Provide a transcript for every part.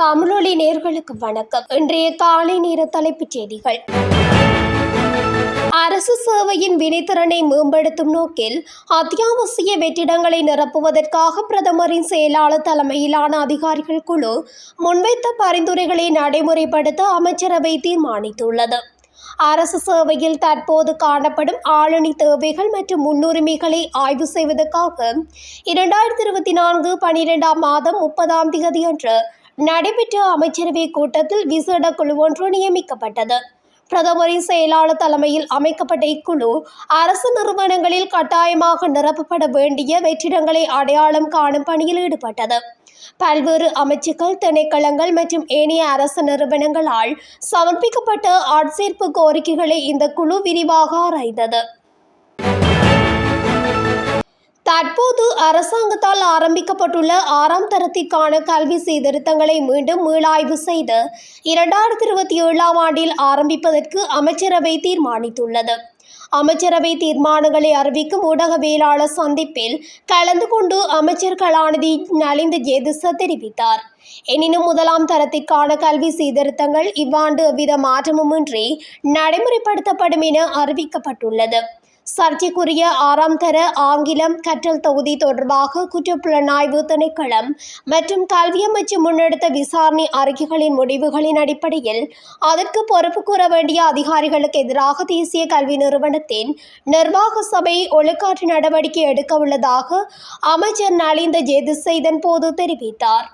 தமிழொலி நேர்களுக்கு வணக்கம். இன்றைய காலை நேர தலைப்புச் செய்திகள். அரசு சேவையின் வினைத்திறனை மேம்படுத்தும் நோக்கில் அத்தியாவசிய வெற்றிடங்களை நிரப்புவதற்காக பிரதமரின் செயலாளர் தலைமையிலான அதிகாரிகள் குழு முன்வைத்த பரிந்துரைகளை நடைமுறைப்படுத்த அமைச்சரவை தீர்மானித்துள்ளது. அரசு சேவையில் தற்போது காணப்படும் ஆளணி தேவைகள் மற்றும் முன்னுரிமைகளை ஆய்வு செய்வதற்காக 2024 12ஆம் மாதம் 30ஆம் தேதி அன்று நடைபெற்ற அமைச்சரவை கூட்டத்தில் விசேட குழு ஒன்று நியமிக்கப்பட்டது. பிரதமரின் செயலாளர் தலைமையில் அமைக்கப்பட்ட இக்குழு அரசு நிறுவனங்களில் கட்டாயமாக நிரப்பப்பட வேண்டிய வெற்றிடங்களை அடையாளம் காணும் பணியில் ஈடுபட்டது. பல்வேறு அமைச்சுக்கள், திணைக்களங்கள் மற்றும் ஏனைய அரசு நிறுவனங்களால் சமர்ப்பிக்கப்பட்ட ஆட்சேர்ப்பு கோரிக்கைகளை இந்த குழு விரிவாக ஆராய்ந்தது. தற்போது அரசாங்கத்தால் ஆரம்பிக்கப்பட்டுள்ள 6ஆம் தரத்திற்கான கல்வி சீர்திருத்தங்களை மீண்டும் மீளாய்வு செய்து 2027ஆம் ஆண்டில் ஆரம்பிப்பதற்கு அமைச்சரவை தீர்மானித்துள்ளது. அமைச்சரவை தீர்மானங்களை அறிவிக்கும் ஊடகவியலாளர் சந்திப்பில் கலந்து கொண்டு அமைச்சர் கலாநிதி நலிந்த ஜேதிச தெரிவித்தார். எனினும் 1ஆம் தரத்திற்கான கல்வி சீர்திருத்தங்கள் இவ்வாண்டு எவ்வித மாற்றமுமின்றி நடைமுறைப்படுத்தப்படும் என அறிவிக்கப்பட்டுள்ளது. சர்ச்சைக்குரிய 6ஆம் தர ஆங்கிலம் கற்றல் தொகுதி தொடர்பாக குற்றப்புலனாய்வு திணைக்களம் மற்றும் கல்வி அமைச்சு முன்னெடுத்த விசாரணை அறிக்கைகளின் முடிவுகளின் அடிப்படையில் அதற்கு பொறுப்பு கூற வேண்டிய அதிகாரிகளுக்கு எதிராக தேசிய கல்வி நிறுவனத்தின் நிர்வாக சபை ஒழுக்காற்று நடவடிக்கை எடுக்க உள்ளதாக அமைச்சர் நலிந்த ஜேதிச இதன்போது தெரிவித்தார்.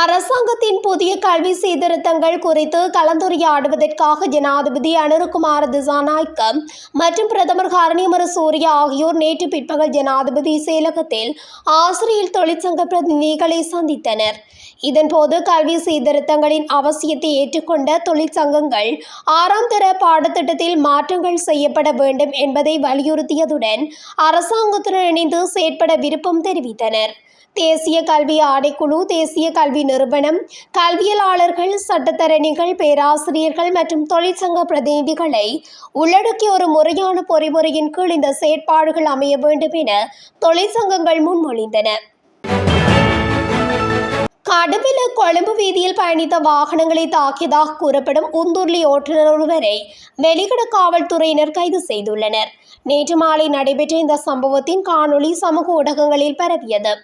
அரசாங்கத்தின் புதிய கல்வி சீர்திருத்தங்கள் குறித்து கலந்துரையாடுவதற்காக ஜனாதிபதி அனுரகுமார திசாநாயக்க மற்றும் பிரதமர் ஹரணியமர சூரிய ஆகியோர் நேற்று பிற்பகல் ஜனாதிபதி செயலகத்தில் ஆசிரியர் தொழிற்சங்க பிரதிநிதிகளை சந்தித்தனர். இதன்போது கல்வி சீர்திருத்தங்களின் அவசியத்தை ஏற்றுக்கொண்ட தொழிற்சங்கங்கள் 6ஆம் தர பாடத்திட்டத்தில் மாற்றங்கள் செய்யப்பட வேண்டும் என்பதை வலியுறுத்தியதுடன் அரசாங்கத்துடன் இணைந்து செயற்பட விருப்பம் தெரிவித்தனர். தேசிய கல்வி ஆணைக்குழு, தேசிய கல்வி நிறுவனம், கல்வியலாளர்கள், சட்டத்தரணிகள், பேராசிரியர்கள் மற்றும் தொழிற்சங்க பிரதிநிதிகளை உள்ளடக்கிய ஒரு முறையான பொறிமுறையின் கீழ் இந்த செயற்பாடுகள் அமைய வேண்டும் என தொழிற்சங்கங்கள் முன்மொழிந்தன. கடுவில கொழும்பு வீதியில் பயணித்த வாகனங்களை தாக்கியதாக கூறப்படும் உந்துர்லி ஓட்டுநர் ஒருவரை வெளிகட காவல்துறையினர் கைது செய்துள்ளனர். நேற்று மாலை நடைபெற்ற இந்த சம்பவத்தின் காணொளி சமூக ஊடகங்களில் பரவியது.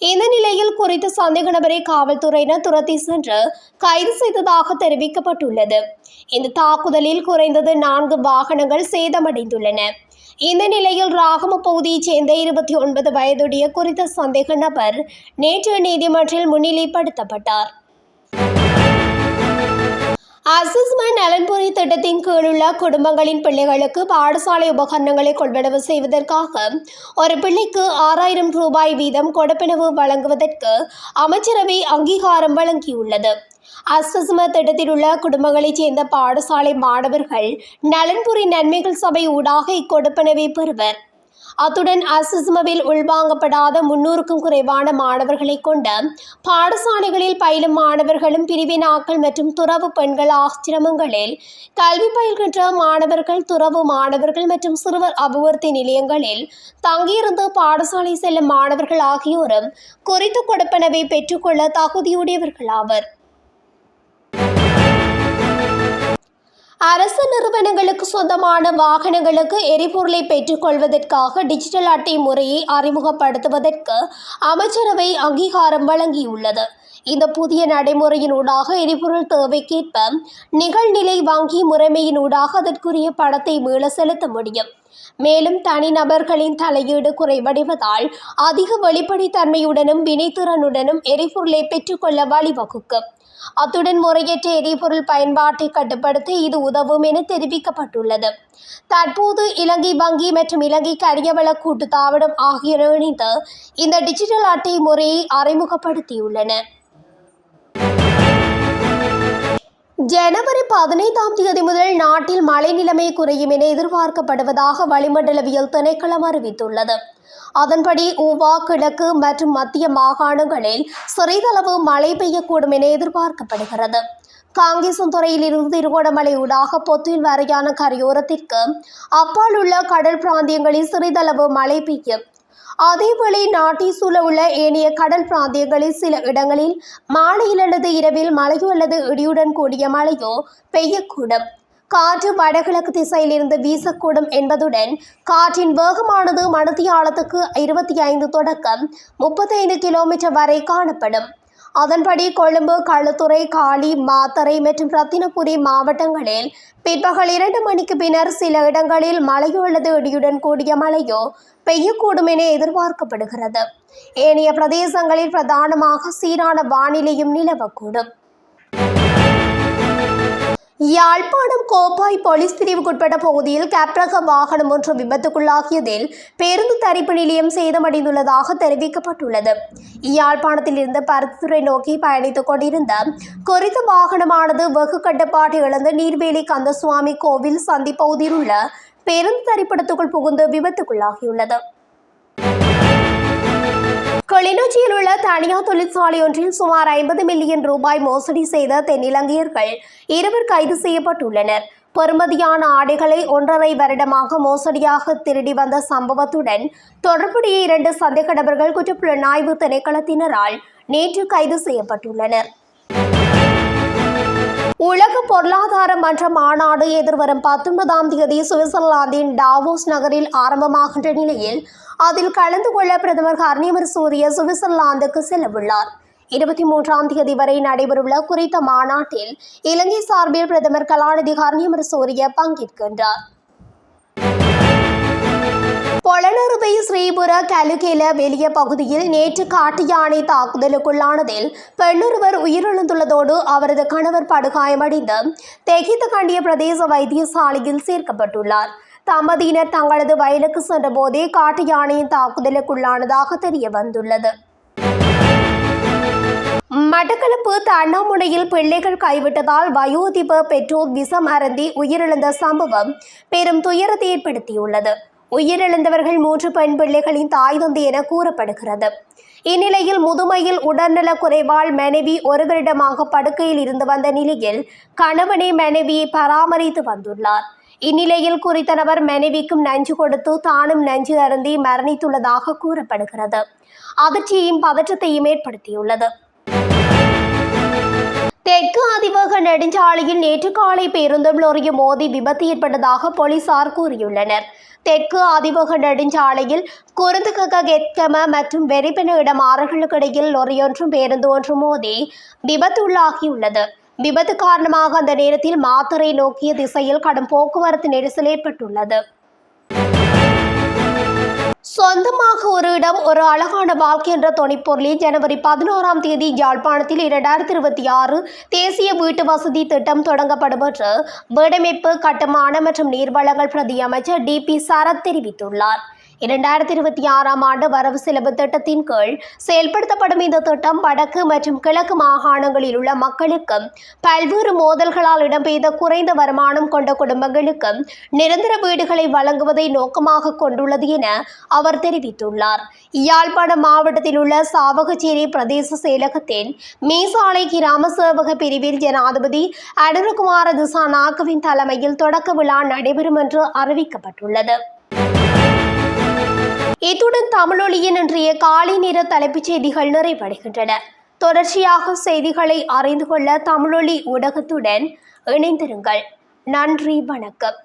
இந்த நிலையில் குறித்த சந்தேக நபரை காவல்துறையினர் துரத்தி சென்று கைது செய்ததாக தெரிவிக்கப்பட்டுள்ளது. இந்த தாக்குதலில் குறைந்தது 4 வாகனங்கள் சேதமடைந்துள்ளன. இந்த நிலையில் ராகம பகுதியைச் சேர்ந்த 29 வயதுடைய குறித்த சந்தேக நபர் நேற்று நீதிமன்றில் முன்னிலைப்படுத்தப்பட்டார். அசிஸ்மெண்ட் நலன்புரி திட்டத்தின் கீழுள்ள குடும்பங்களின் பிள்ளைகளுக்கு பாடசாலை உபகரணங்களை கொள்வனவு செய்வதற்காக ஒரு பிள்ளைக்கு 6000 ரூபாய் வீதம் கொடுப்பனவு வழங்குவதற்கு அமைச்சரவை அங்கீகாரம் வழங்கியுள்ளது. அசிஸ்மெண்ட் திட்டத்தில் உள்ள குடும்பங்களைச் சேர்ந்த பாடசாலை மாணவர்கள் நலன்புரி நன்மைகள் சபை ஊடாக இக்கொடுப்பனவை பெறுவர். அத்துடன் அசிஸ்மவில் உள்வாங்கப்படாத 300க்கும் குறைவான மாணவர்களை கொண்ட பாடசாலைகளில் பயிலும் மாணவர்களும் பிரிவினாக்கள் மற்றும் துறவு பெண்கள் ஆசிரமங்களில் கல்வி பயில்கின்ற மாணவர்கள், துறவு மாணவர்கள் மற்றும் சிறுவர் அபிவிருத்தி நிலையங்களில் தங்கியிருந்து பாடசாலை செல்லும் மாணவர்கள் ஆகியோரும் குறித்த கொடுப்பனவை பெற்றுக்கொள்ள தகுதியுடையவர்களாவர். அரசு நிறுவனங்களுக்கு சொந்தமான வாகனங்களுக்கு எரிபொருளை பெற்றுக்கொள்வதற்காக டிஜிட்டல் அட்டை முறையை அறிமுகப்படுத்துவதற்கு அமைச்சரவை அங்கீகாரம் வழங்கியுள்ளது. இந்த புதிய நடைமுறையினூடாக எரிபொருள் தேவைக்கேற்ப நிகழ்நிலை வங்கி முறைமையினூடாக அதற்குரிய பணத்தை மீள செலுத்த முடியும். மேலும் தனிநபர்களின் தலையீடு குறைவடைவதால் அதிக வெளிப்படைத்தன்மையுடனும் வினைத்திறனுடனும் எரிபொருளை பெற்றுக்கொள்ள வழிவகுக்கும். அத்துடன் முறையற்ற எரிபொருள் பயன்பாட்டை கட்டுப்படுத்த இது உதவும் என தெரிவிக்கப்பட்டுள்ளது. தற்போது இலங்கை வங்கி மற்றும் இலங்கை கனியவள கூட்டுத்தாபனம் ஆகியோர் இணைந்து இந்த டிஜிட்டல் அட்டை முறையை அறிமுகப்படுத்தியுள்ளன. ஜனவரி 15ஆம் தேதி முதல் நாட்டில் மழை நிலைமை குறையும் என எதிர்பார்க்கப்படுவதாக வளிமண்டலவியல் திணைக்களம் அறிவித்துள்ளது. அதன்படி ஊவா, கிழக்கு மற்றும் மத்திய மாகாணங்களில் சிறிதளவு மழை பெய்யக்கூடும் என எதிர்பார்க்கப்படுகிறது. காங்கேசன்துறையில் இருந்து திருகோணமலை ஊடாக பொத்துவில் வரையான கரையோரத்திற்கு அப்பால் உள்ள கடல் பிராந்தியங்களில் சிறிதளவு மழை பெய்யும். அதேவேளை நாட்டை சூழ உள்ள ஏனைய கடல் பிராந்தியங்களில் சில இடங்களில் மாலையில் அல்லது இரவில் மழையோ அல்லது இடியுடன் கூடிய மழையோ பெய்யக்கூடும். காற்று வடகிழக்கு திசையிலிருந்து வீசக்கூடும் என்பதுடன் காற்றின் வேகமானது மணித்தியாலத்துக்கு 25 தொடக்கம் 35 கிலோமீட்டர் வரை காணப்படும். அதன்படி கொழும்பு, களுத்துறை, காலி, மாத்தறை மற்றும் ரத்தினபுரி மாவட்டங்களில் பிற்பகல் 2 மணிக்கு பின்னர் சில இடங்களில் மழையோ அல்லது இடியுடன் கூடிய மழையோ பெய்யக்கூடும் என எதிர்பார்க்கப்படுகிறது. ஏனைய பிரதேசங்களில் பிரதானமாக சீரான வானிலையும் நிலவக்கூடும். யாழ்ப்பாணம் கோப்பாய் போலீஸ் பிரிவுக்குட்பட்ட பகுதியில் கேப்ரக வாகனம் ஒன்று விபத்துக்குள்ளாகியதில் பேருந்து தரிப்பு நிலையம் சேதமடைந்துள்ளதாக தெரிவிக்கப்பட்டுள்ளது. யாழ்ப்பாணத்தில் இருந்து பருத்தித்துறை நோக்கி பயணித்துக் கொண்டிருந்த குறித்த வாகனமானது வெகு கட்டுப்பாட்டை இழந்து நீர்வேலி கந்தசுவாமி கோவில் சந்தி பகுதியில் உள்ள பேருந்து தரிப்பிடத்துக்குள் புகுந்து விபத்துக்குள்ளாகியுள்ளது. கிளிநொச்சியில் உள்ள தனியார் தொழிற்சாலை ஒன்றில் சுமார் 50 மில்லியன் ரூபாய் மோசடி செய்த தென்னிலங்கையர்கள் 2 கைது செய்யப்பட்டுள்ளனர். பெறுமதியான ஆடைகளை 1.5 வருடமாக மோசடியாக திருடி வந்த சம்பவத்துடன் தொடர்புடைய 2 சந்தேக நபர்கள் குற்றப்புலனாய்வு திணைக்களத்தினரால் நேற்று கைது செய்யப்பட்டுள்ளனர். உலக பொருளாதார மன்ற மாநாடு எதிர்வரும் 19ஆம் தேதி சுவிட்சர்லாந்தின் டாவோஸ் நகரில் ஆரம்பமாகின்ற நிலையில் அதில் கலந்து கொள்ள பிரதமர் ஹர்னிமர் சுவிட்சர்லாந்துக்கு செல்லவுள்ளார். 23ஆம் தேதி வரை நடைபெறவுள்ள குறித்த மாநாட்டில் இலங்கை சார்பில் பிரதமர் கலாநிதி ஹர்னிமர் பங்கேற்கின்றார். பொலனறுவை ஸ்ரீபுர கலுகேல வெளிய பகுதியில் நேற்று காட்டு யானை தாக்குதலுக்குள்ளானதில் பெண்ணொருவர் உயிரிழந்துள்ளதோடு அவரது கணவர் படுகாயமடைந்து தெகித்தகண்டிய பிரதேச வைத்தியசாலையில் சேர்க்கப்பட்டுள்ளார். தம்பதியினர் தங்களது வயலுக்கு சென்ற போதே காட்டு யானையின் தாக்குதலுக்குள்ளானதாக தெரிய வந்துள்ளது. மட்டக்களப்பு தண்ணாமுனையில் பிள்ளைகள் கைவிட்டதால் வயோதிப பெற்றோர் விஷம் அருந்தி உயிரிழந்த சம்பவம் பெரும் துயரத்தை ஏற்படுத்தியுள்ளது. உயிரிழந்தவர்கள் 3 பெண் பிள்ளைகளின் தாய் தந்தை என கூறப்படுகிறது. இந்நிலையில் முதுமையில் உடல்நலக் குறைவால் மனைவி 1 வருடமாக படுக்கையில் இருந்து வந்த நிலையில் கணவனே மனைவியை பராமரித்து வந்துள்ளார். இந்நிலையில் குறித்த நபர் மனைவிக்கும் நஞ்சு கொடுத்து தானும் நஞ்சு அருந்தி மரணித்துள்ளதாக கூறப்படுகிறது. அதிர்ச்சியையும் பதற்றத்தையும் ஏற்படுத்தியுள்ளது. தெற்கு அதிவேக நெடுஞ்சாலையில் நேற்று காலை பேருந்தும் லொரியும் மோதி விபத்து ஏற்பட்டதாக போலீசார் கூறியுள்ளனர். தெற்கு அதிவேக நெடுஞ்சாலையில் குருந்துகெத்கம மற்றும் வெறிப்பென இடமாறுகளுக்கு இடையில் லொரியொன்றும் பேருந்து ஒன்றும் மோதி விபத்து உள்ளாகியுள்ளது. விபத்து காரணமாக அந்த நேரத்தில் மாத்தறை நோக்கிய திசையில் கடும் போக்குவரத்து நெரிசல் ஏற்பட்டுள்ளது. சொந்தமாக ஒரு இடம் ஒரு அழகான வாழ்க்கை என்ற துணைப்பொருளில் ஜனவரி 11ஆம் தேதி யாழ்ப்பாணத்தில் 2026 தேசிய வீட்டு வசதி திட்டம் தொடங்கப்படும் என்று வீடமைப்பு, கட்டுமான மற்றும் நீர்வளங்கள் பிரதி அமைச்சர் DP சரத் தெரிவித்துள்ளார். 2026ஆம் ஆண்டு வரவு செலவு திட்டத்தின் கீழ் செயல்படுத்தப்படும் இந்த திட்டம் வடக்கு மற்றும் கிழக்கு மாகாணங்களில் உள்ள மக்களுக்கும் பல்வேறு மோதல்களால் இடம்பெய்த குறைந்த வருமானம் கொண்ட குடும்பங்களுக்கும் நிரந்தர வீடுகளை வழங்குவதை நோக்கமாக கொண்டுள்ளது என அவர் தெரிவித்துள்ளார். யாழ்ப்பாணம் மாவட்டத்தில் உள்ள சாவகச்சேரி பிரதேச செயலகத்தின் மீசாலை கிராம சேவக பிரிவில் ஜனாதிபதி அனுரகுமார திசாநாயக்கவின் தலைமையில் தொடக்க விழா நடைபெறும் என்று அறிவிக்கப்பட்டுள்ளது. இத்துடன் தமிழொலியின் இன்றைய காலை நேர தலைப்புச் செய்திகள் நிறைவடைகின்றன. தொடர்ச்சியாக செய்திகளை அறிந்து கொள்ள தமிழொலி ஊடகத்துடன் இணைந்திருங்கள். நன்றி, வணக்கம்.